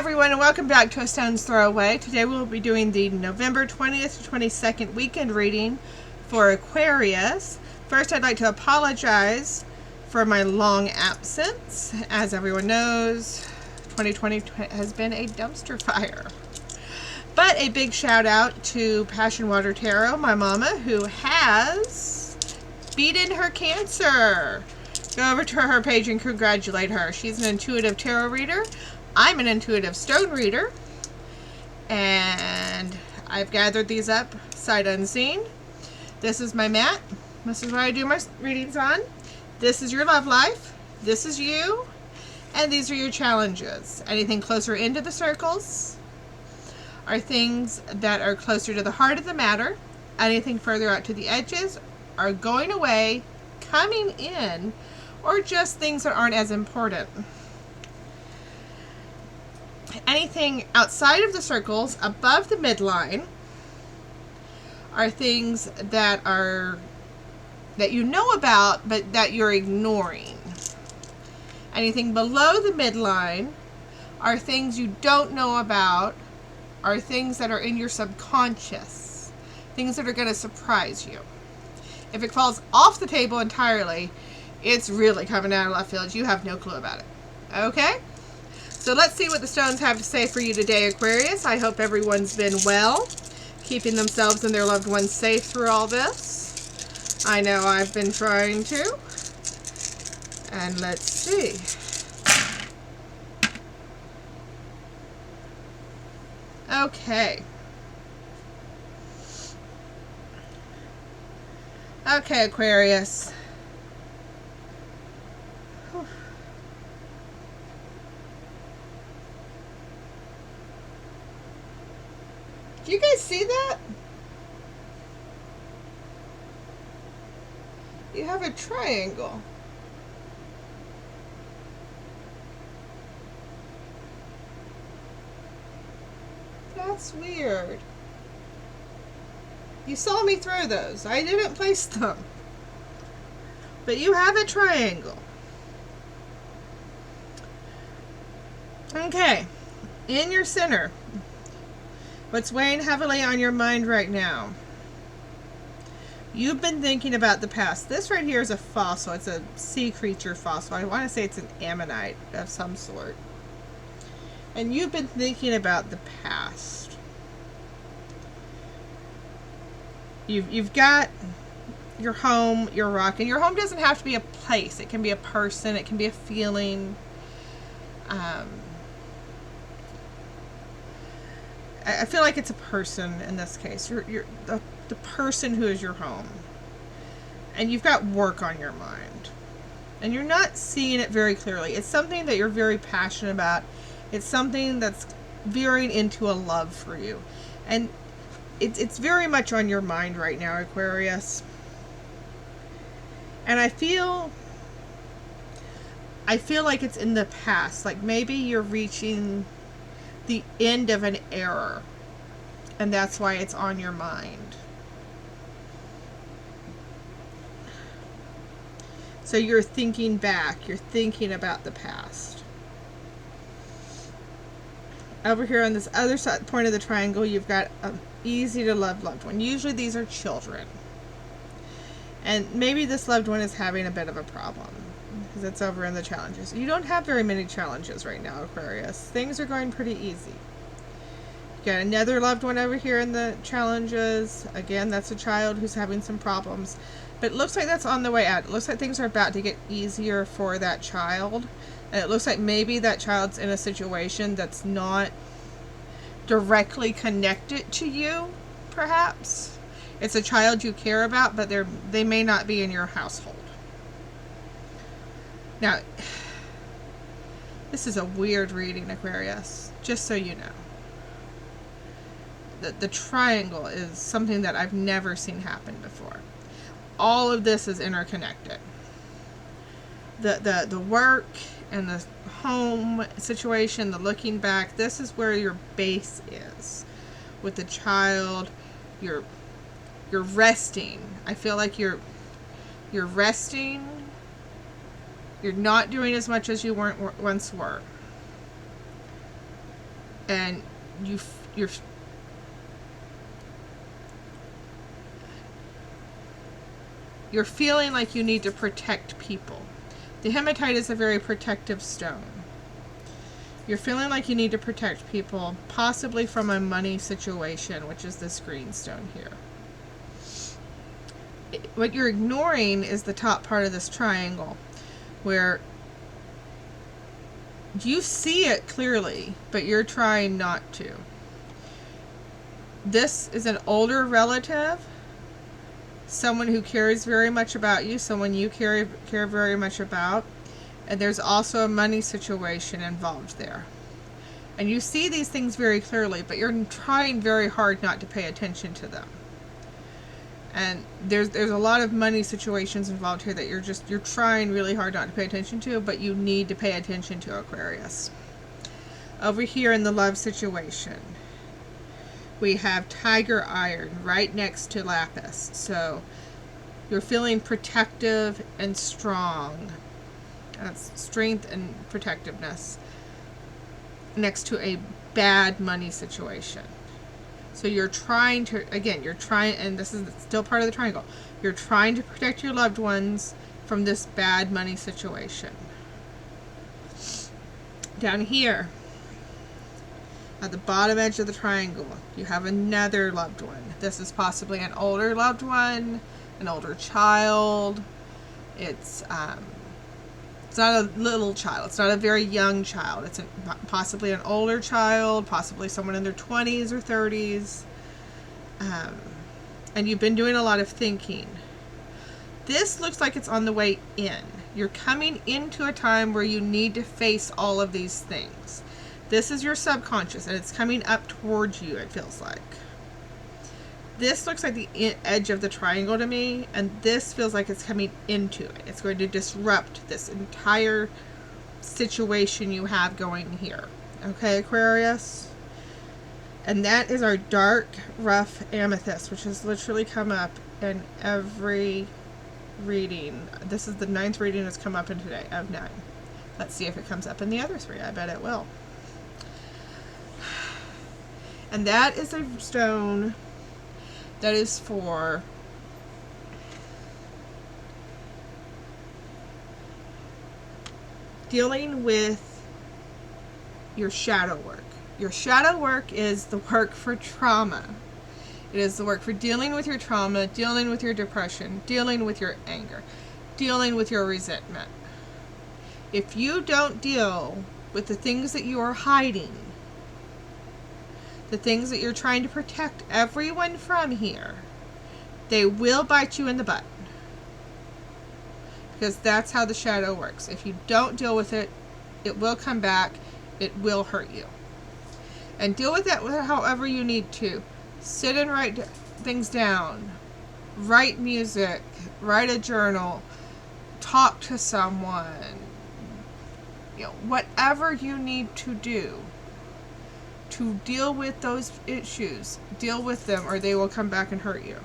everyone, and welcome back to A Stone's Throw Away. Today we'll be doing the November 20th to 22nd weekend reading for Aquarius. First, I'd like to apologize for my long absence. As everyone knows, 2020 has been a dumpster fire. But a big shout out to Passion Water Tarot, my mama, who has beaten her cancer. Go over to her page and congratulate her. She's an intuitive tarot reader. I'm an intuitive stone reader, and I've gathered these up sight unseen. This is my mat. This is what I do my readings on. This is your love life. This is you. And these are your challenges. Anything closer into the circles are things that are closer to the heart of the matter. Anything further out to the edges are going away, coming in, or just things that aren't as important. Anything outside of the circles, above the midline, are things that you know about, but that you're ignoring. Anything below the midline are things you don't know about, are things that are in your subconscious, things that are going to surprise you. If it falls off the table entirely, it's really coming out of left field. You have no clue about it. Okay? So let's see what the stones have to say for you today, Aquarius. I hope everyone's been well, keeping themselves and their loved ones safe through all this. I know I've been trying to. And let's see. Okay. Okay, Aquarius. Do you guys see that? You have a triangle. That's weird. You saw me throw those. I didn't place them. But you have a triangle. Okay. In your center, what's weighing heavily on your mind right now? You've been thinking about the past. This right here is a fossil. It's a sea creature fossil. I want to say it's an ammonite of some sort. And you've been thinking about the past. You've got your home, your rock, and your home doesn't have to be a place. It can be a person. It can be a feeling. I feel like it's a person in this case. You're the person who is your home. And you've got work on your mind. And you're not seeing it very clearly. It's something that you're very passionate about. It's something that's veering into a love for you. And it's very much on your mind right now, Aquarius. And I feel like it's in the past. Like maybe you're reaching the end of an era, and that's why it's on your mind. So you're thinking back, you're thinking about the past. Over here on this other side point of the triangle, you've got an easy to love loved one. Usually these are children, and maybe this loved one is having a bit of a problem because it's over in the challenges. You don't have very many challenges right now, Aquarius. Things are going pretty easy. You got another loved one over here in the challenges. Again, that's a child who's having some problems. But it looks like that's on the way out. It looks like things are about to get easier for that child. And it looks like maybe that child's in a situation that's not directly connected to you, perhaps. It's a child you care about, but they may not be in your household. Now, this is a weird reading, Aquarius, just so you know. The triangle is something that I've never seen happen before. All of this is interconnected. The work and the home situation, the looking back, this is where your base is. With the child, you're resting. I feel like you're resting. You're not doing as much as you once were. and you're feeling like you need to protect people. The hematite is a very protective stone. You're feeling like you need to protect people, possibly from a money situation, which is this green stone here. What you're ignoring is the top part of this triangle, where you see it clearly, but you're trying not to. This is an older relative, someone who cares very much about you, someone you care very much about, and there's also a money situation involved there. And you see these things very clearly, but you're trying very hard not to pay attention to them. And there's a lot of money situations involved here that you're trying really hard not to pay attention to, but you need to pay attention to, Aquarius. Over here in the love situation, we have tiger iron right next to lapis. So you're feeling protective and strong. That's strength and protectiveness next to a bad money situation. So you're trying to, again, and this is still part of the triangle, you're trying to protect your loved ones from this bad money situation. Down here, at the bottom edge of the triangle, you have another loved one. This is possibly an older loved one, an older child. It's not a little child. It's not a very young child. It's possibly an older child, possibly someone in their 20s or 30s. And you've been doing a lot of thinking. This looks like it's on the way in. You're coming into a time where you need to face all of these things. This is your subconscious, and it's coming up towards you, it feels like. This looks like the edge of the triangle to me, and this feels like it's coming into it. It's going to disrupt this entire situation you have going here. Okay, Aquarius? And that is our dark, rough amethyst, which has literally come up in every reading. This is the 9th reading that's come up in today, of 9. Let's see if it comes up in the other 3. I bet it will. And that is a stone that is for dealing with your shadow work. Your shadow work is the work for trauma. It is the work for dealing with your trauma, dealing with your depression, dealing with your anger, dealing with your resentment. If you don't deal with the things that you are hiding, the things that you're trying to protect everyone from here, they will bite you in the butt. Because that's how the shadow works. If you don't deal with it, it will come back. It will hurt you. And deal with it however you need to. Sit and write things down. Write music. Write a journal. Talk to someone. Whatever you need to do to deal with those issues, deal with them, or they will come back and hurt you.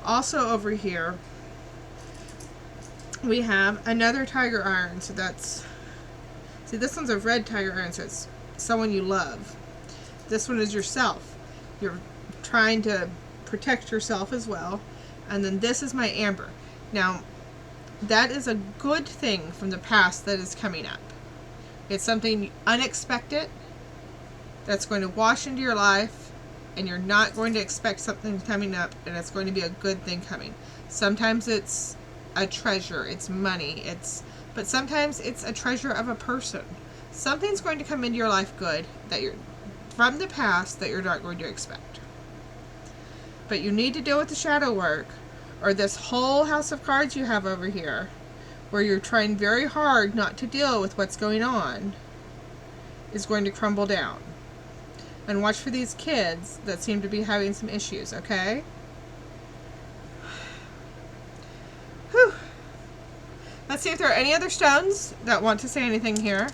Also over here, we have another tiger iron. So that's, see, this one's a red tiger iron, so it's someone you love. This one is yourself. You're trying to protect yourself as well. And then this is my amber. Now, that is a good thing from the past that is coming up. It's something unexpected that's going to wash into your life, and you're not going to expect something coming up, and it's going to be a good thing coming. Sometimes it's a treasure, it's money, but sometimes it's a treasure of a person. Something's going to come into your life good that you're from the past that you're not going to expect. But you need to deal with the shadow work, or this whole house of cards you have over here, where you're trying very hard not to deal with what's going on, is going to crumble down. And watch for these kids that seem to be having some issues, okay? Whew. Let's see if there are any other stones that want to say anything here.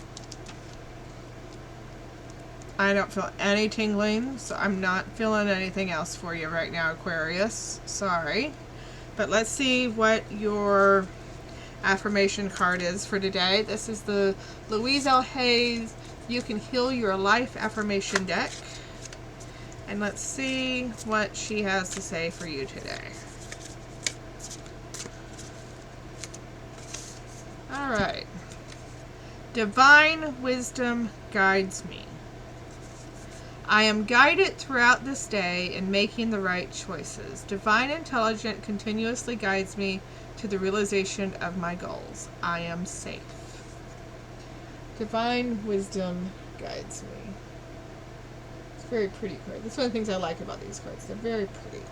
I don't feel any tingling, so I'm not feeling anything else for you right now, Aquarius. Sorry. But let's see what your affirmation card is for today. This is the Louise L. Hayes You can heal your life affirmation deck. And let's see what she has to say for you today. All right. Divine wisdom guides me. I am guided throughout this day in making the right choices. Divine intelligence continuously guides me to the realization of my goals. I am safe. Divine wisdom guides me. It's a very pretty card. That's one of the things I like about these cards. They're very pretty.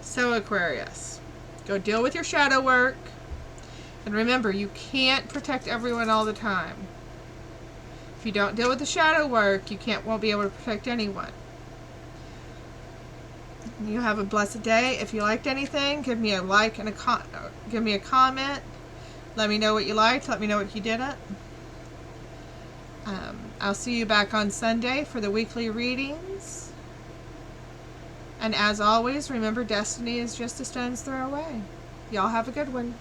So Aquarius, go deal with your shadow work. And remember, you can't protect everyone all the time. If you don't deal with the shadow work, you won't be able to protect anyone. You have a blessed day. If you liked anything, give me a like and give me a comment. Let me know what you liked. Let me know what you didn't. I'll see you back on Sunday for the weekly readings. And as always, remember, destiny is just a stone's throw away. Y'all have a good one.